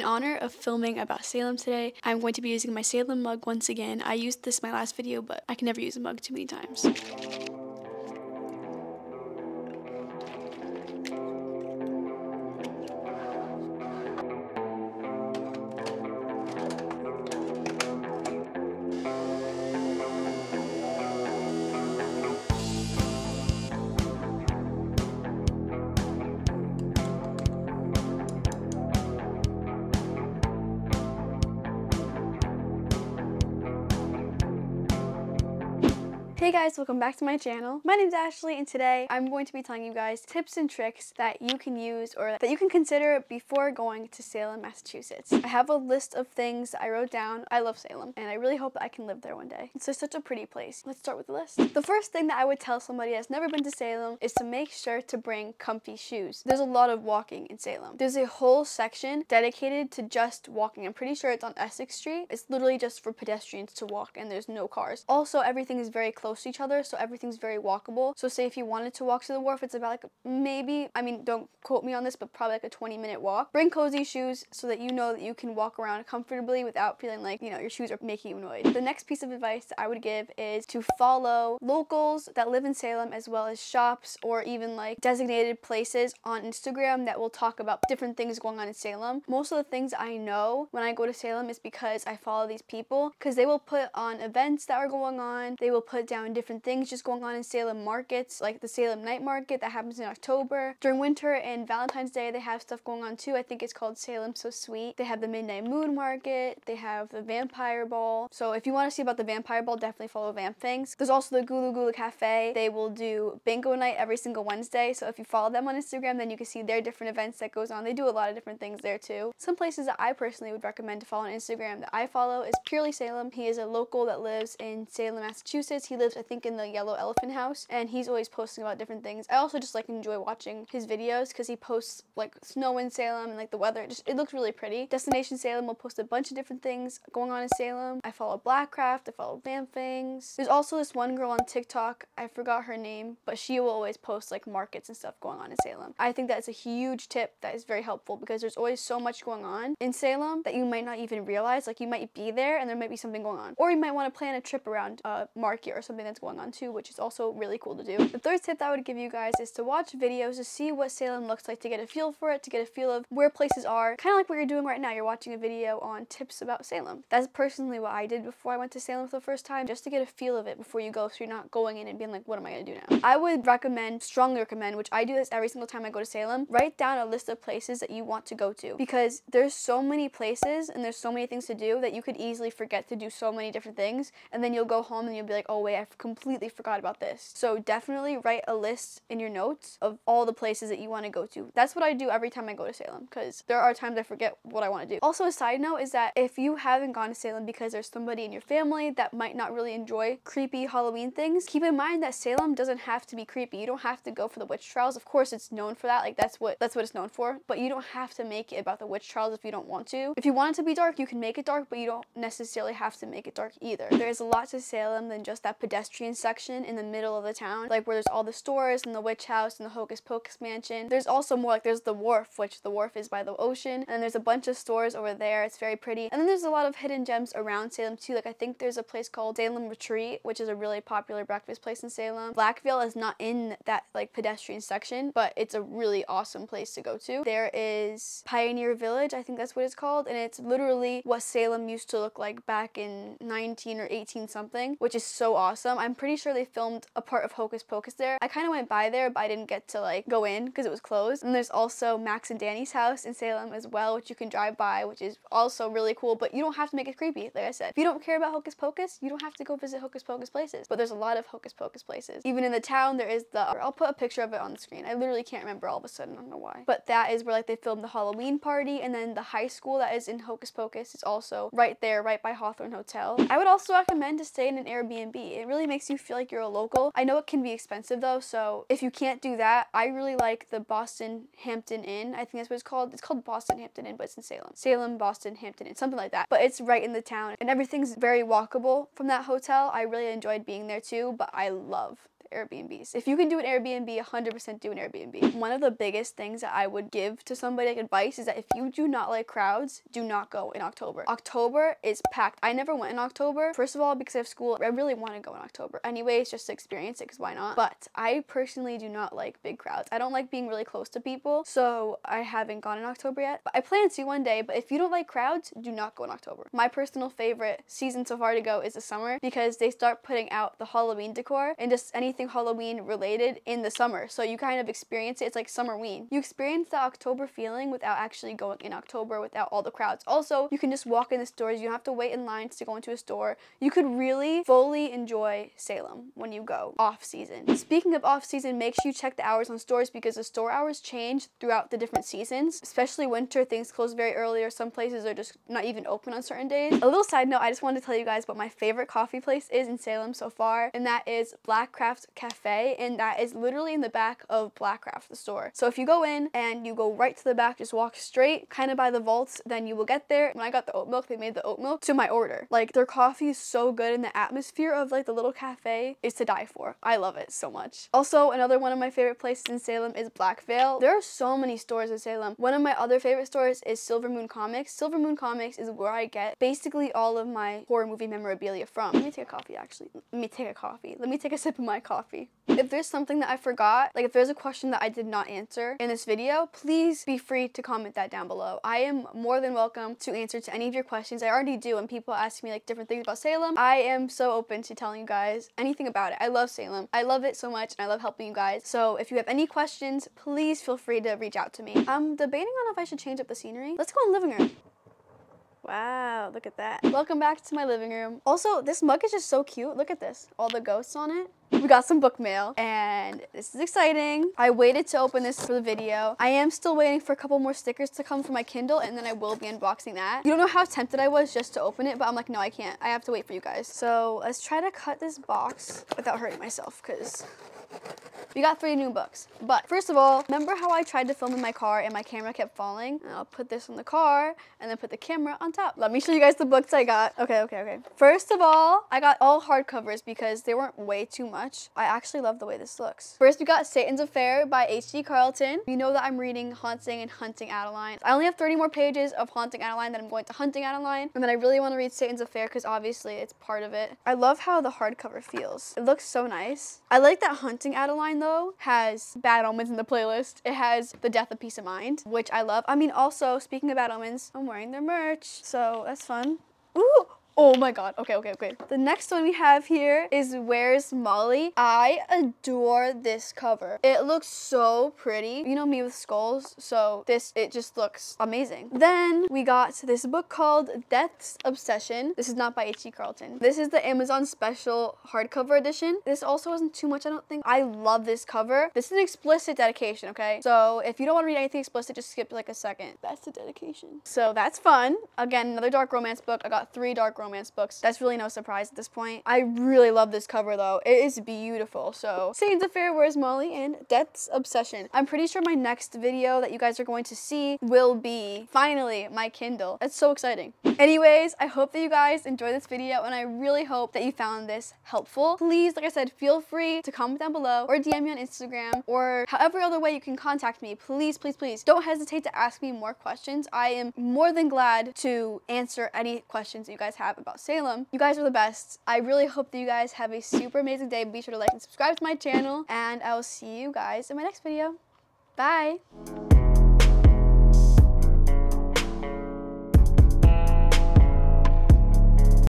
honor of filming about Salem today, I'm going to be using my Salem mug once again. I used this in my last video, but I can never use a mug too many times. Hey guys, welcome back to my channel. My name's Ashley and today I'm going to be telling you guys tips and tricks that you can use or that you can consider before going to Salem, Massachusetts. I have a list of things that I wrote down. I love Salem and I really hope that I can live there one day. It's just such a pretty place. Let's start with the list. The first thing that I would tell somebody that's never been to Salem is to make sure to bring comfy shoes. There's a lot of walking in Salem. There's a whole section dedicated to just walking. I'm pretty sure it's on Essex Street. It's literally just for pedestrians to walk and there's no cars. Also, everything is very close to each other, so everything's very walkable. So say if you wanted to walk to the wharf, it's about like maybe, I mean, don't quote me on this, but probably like a 20-minute walk. Bring cozy shoes so that you know that you can walk around comfortably without feeling like, you know, your shoes are making you annoyed. The next piece of advice that I would give is to follow locals that live in Salem as well as shops or even like designated places on Instagram that will talk about different things going on in Salem. Most of the things I know when I go to Salem is because I follow these people, because they will put on events that are going on. They will put down different things just going on in Salem markets, like the Salem Night Market that happens in October. During winter and Valentine's Day, they have stuff going on too. I think it's called Salem So Sweet. They have the Midnight Moon Market. They have the Vampire Ball. So if you want to see about the Vampire Ball, definitely follow Vamp Things. There's also the Gulu Gulu Cafe. They will do bingo night every single Wednesday. So if you follow them on Instagram, then you can see their different events that goes on. They do a lot of different things there too. Some places that I personally would recommend to follow on Instagram that I follow is Purely Salem. He is a local that lives in Salem, Massachusetts. He lives, I think, in the Yellow Elephant House, and he's always posting about different things. I also just like enjoy watching his videos because he posts like snow in Salem and like the weather. It looks really pretty. Destination Salem will post a bunch of different things going on in Salem. I follow Blackcraft, I follow Vamp Things. There's also this one girl on TikTok, I forgot her name, but she will always post like markets and stuff going on in Salem. I think that's a huge tip that is very helpful because there's always so much going on in Salem that you might not even realize. Like you might be there and there might be something going on, or you might want to plan a trip around a market or something that's going on too, which is also really cool to do. The third tip that I would give you guys is to watch videos to see what Salem looks like, to get a feel for it, to get a feel of where places are, kind of like what you're doing right now. You're watching a video on tips about Salem. That's personally what I did before I went to Salem for the first time, just to get a feel of it before you go, so you're not going in and being like, what am I gonna do now? I would strongly recommend, which I do this every single time I go to Salem, write down a list of places that you want to go to, because there's so many places and there's so many things to do that you could easily forget to do so many different things, and then you'll go home and you'll be like, oh wait, I completely forgot about this. So definitely write a list in your notes of all the places that you want to go to. That's what I do every time I go to Salem, because there are times I forget what I want to do. Also, a side note is that if you haven't gone to Salem because there's somebody in your family that might not really enjoy creepy Halloween things, keep in mind that Salem doesn't have to be creepy. You don't have to go for the witch trials. Of course, it's known for that. Like that's what it's known for. But you don't have to make it about the witch trials if you don't want to. If you want it to be dark, you can make it dark, but you don't necessarily have to make it dark either. There's a lot to Salem than just that pedestrian section in the middle of the town, like where there's all the stores and the witch house and the Hocus Pocus mansion. There's also more, like there's the wharf, which the wharf is by the ocean, and there's a bunch of stores over there. It's very pretty. And then there's a lot of hidden gems around Salem too. Like I think there's a place called Salem Retreat, which is a really popular breakfast place in Salem. Blackville is not in that like pedestrian section, but it's a really awesome place to go to. There is Pioneer Village, I think that's what it's called, and it's literally what Salem used to look like back in 19 or 18 something, which is so awesome. I'm pretty sure they filmed a part of Hocus Pocus there. I kind of went by there, but I didn't get to like go in because it was closed. And there's also Max and Danny's house in Salem as well, which you can drive by, which is also really cool, but you don't have to make it creepy. Like I said, if you don't care about Hocus Pocus, you don't have to go visit Hocus Pocus places, but there's a lot of Hocus Pocus places. Even in the town, there is I'll put a picture of it on the screen. I literally can't remember all of a sudden, I don't know why. But that is where like they filmed the Halloween party, and then the high school that is in Hocus Pocus is also right there, right by Hawthorne Hotel. I would also recommend to stay in an Airbnb. It really makes you feel like you're a local. I know it can be expensive though, so if you can't do that, I really like the Boston Hampton Inn. I think that's what it's called. It's called Boston Hampton Inn, but it's in Salem. Salem, Boston, Hampton Inn, something like that. But it's right in the town, and everything's very walkable from that hotel. I really enjoyed being there too, but I love Airbnbs. If you can do an Airbnb, 100% do an Airbnb. One of the biggest things that I would give to somebody, like advice, is that if you do not like crowds, do not go in October. October is packed. I never went in October. First of all, because I have school, I really want to go in October anyways, just to experience it, because why not? But I personally do not like big crowds. I don't like being really close to people, so I haven't gone in October yet. But I plan to one day, but if you don't like crowds, do not go in October. My personal favorite season so far to go is the summer, because they start putting out the Halloween decor and just anything Halloween related in the summer. So you kind of experience it. It's like Summerween. You experience the October feeling without actually going in October, without all the crowds. Also, you can just walk in the stores. You don't have to wait in lines to go into a store. You could really fully enjoy Salem when you go off season. Speaking of off season, make sure you check the hours on stores, because the store hours change throughout the different seasons. Especially winter, things close very early, or some places are just not even open on certain days. A little side note, I just wanted to tell you guys what my favorite coffee place is in Salem so far, and that is Black Craft Cafe, and that is literally in the back of Black Craft, the store. So if you go in and you go right to the back, just walk straight kind of by the vaults, then you will get there. When I got the oat milk, they made the oat milk to my order. Like, their coffee is so good, and the atmosphere of like the little cafe is to die for. I love it so much. Also, another one of my favorite places in Salem is Black Veil. There are so many stores in Salem. One of my other favorite stores is Silver Moon Comics. Silver Moon Comics is where I get basically all of my horror movie memorabilia from. Let me take a coffee, actually. Let me take a sip of my coffee. If there's something that I forgot, like if there's a question that I did not answer in this video, please be free to comment that down below. I am more than welcome to answer to any of your questions. I already do, and people ask me like different things about Salem. I am so open to telling you guys anything about it. I love Salem. I love it so much, and I love helping you guys. So if you have any questions, please feel free to reach out to me. I'm debating on if I should change up the scenery. Let's go in the living room. Wow, look at that. Welcome back to my living room. Also, this mug is just so cute. Look at this, all the ghosts on it. We got some book mail, and this is exciting. I waited to open this for the video. I am still waiting for a couple more stickers to come for my Kindle, and then I will be unboxing that. You don't know how tempted I was just to open it, but I'm like, no, I can't. I have to wait for you guys. So let's try to cut this box without hurting myself, because we got 3 new books. But first of all, remember how I tried to film in my car and my camera kept falling? And I'll put this on the car and then put the camera on top. Let me show you guys the books I got. Okay. First of all, I got all hardcovers because they weren't way too much. I actually love the way this looks. First, we got Satan's Affair by H.G. Carlton. You know that I'm reading Haunting and Hunting Adeline. I only have 30 more pages of Haunting Adeline, then I'm going to Hunting Adeline. And then I really want to read Satan's Affair because obviously it's part of it. I love how the hardcover feels. It looks so nice. I like that Hunting Adeline though has Bad Omens in the playlist. It has The Death of Peace of Mind, which I love. I mean, also speaking of Bad Omens, I'm wearing their merch, so that's fun. Ooh! Oh my god. Okay. The next one we have here is Where's Molly? I adore this cover. It looks so pretty. You know me with skulls, so it just looks amazing. Then we got this book called Death's Obsession. This is not by H.G. Carlton. This is the Amazon special hardcover edition. This also wasn't too much, I don't think. I love this cover. This is an explicit dedication, okay? So if you don't want to read anything explicit, just skip like a second. That's the dedication. So that's fun. Again, another dark romance book. I got 3 dark romance books. That's really no surprise at this point. I really love this cover though. It is beautiful. So Satan's Affair, Where's Molly, and Death's Obsession. I'm pretty sure my next video that you guys are going to see will be finally my Kindle. That's so exciting. Anyways, I hope that you guys enjoyed this video, and I really hope that you found this helpful. Please, like I said, feel free to comment down below or DM me on Instagram or however other way you can contact me. Please don't hesitate to ask me more questions. I am more than glad to answer any questions that you guys have about Salem. You guys are the best. I really hope that you guys have a super amazing day. Be sure to like and subscribe to my channel, and I will see you guys in my next video. Bye!